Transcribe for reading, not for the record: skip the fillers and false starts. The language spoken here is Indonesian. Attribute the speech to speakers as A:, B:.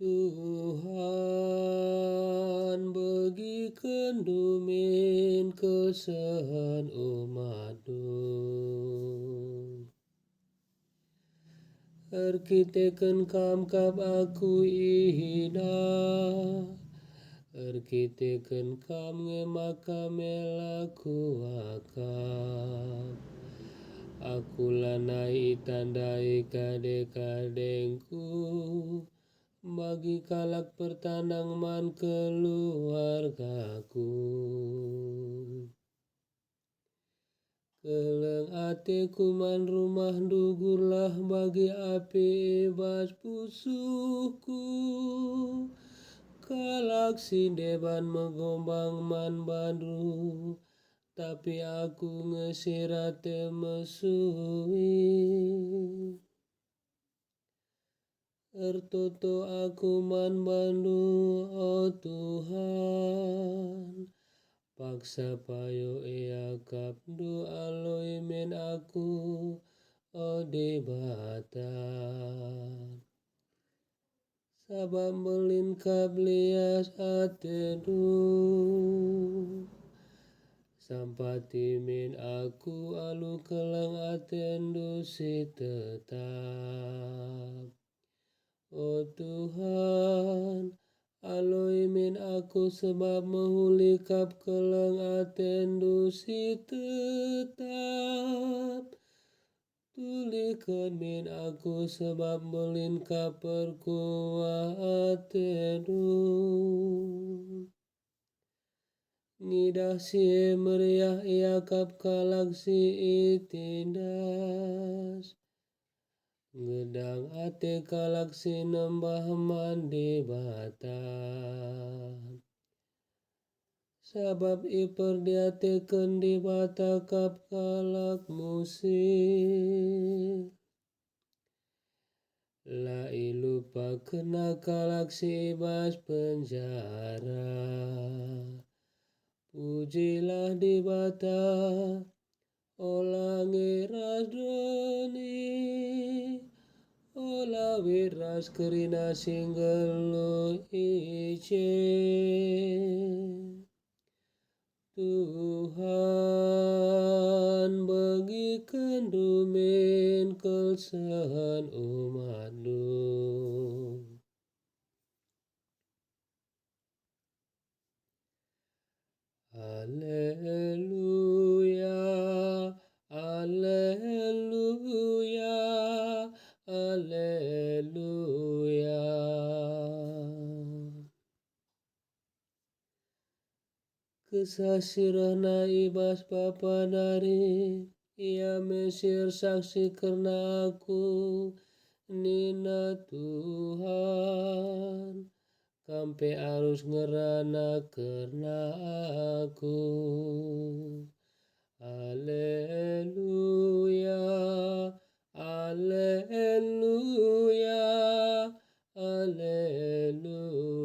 A: Tuhan bagikan dumin kesahan umat-Mu. Arkiteken kam kap aku ihina, arkiteken kam ngemakam akap. Aku lanai tandai kade-kadengku, bagi kalak pertanang man keluargaku. Keleng atiku man rumah dugurlah bagi api ibas pusuhku. Kalak sindeban megombang man badru, tapi aku ngesirate mesui. Ertoto aku man bandu, oh Tuhan. Paksa payo iakap du aloi men aku, oh debatan. Sabab melingkap lias atedu, sampati min aku alu kelang atendu si tetap. Oh Tuhan, aloi min aku sebab mehulikap kelang atendu si tetap. Tulikan min aku sebab melingkap perkuah atendu. Ngidah si meriah iakap kalak si itindas. Ngedang ate kalak si nembah mandi batan. Sabab iperdiateken di bata kap kalak musik. La ilupa kena kalak si ibas penjara. Pujilah di bata, olah ngeras doni, olah wiras kerina singgelo ice. Tuhan bagikan dumin kesahan umat-Mu. Haleluya, haleluya, haleluya. Kesasirana ibas papanari, ia mesir saksi karena aku, nina Tuhan. Kampe arus ngerana karena aku. Haleluya, haleluya, haleluya.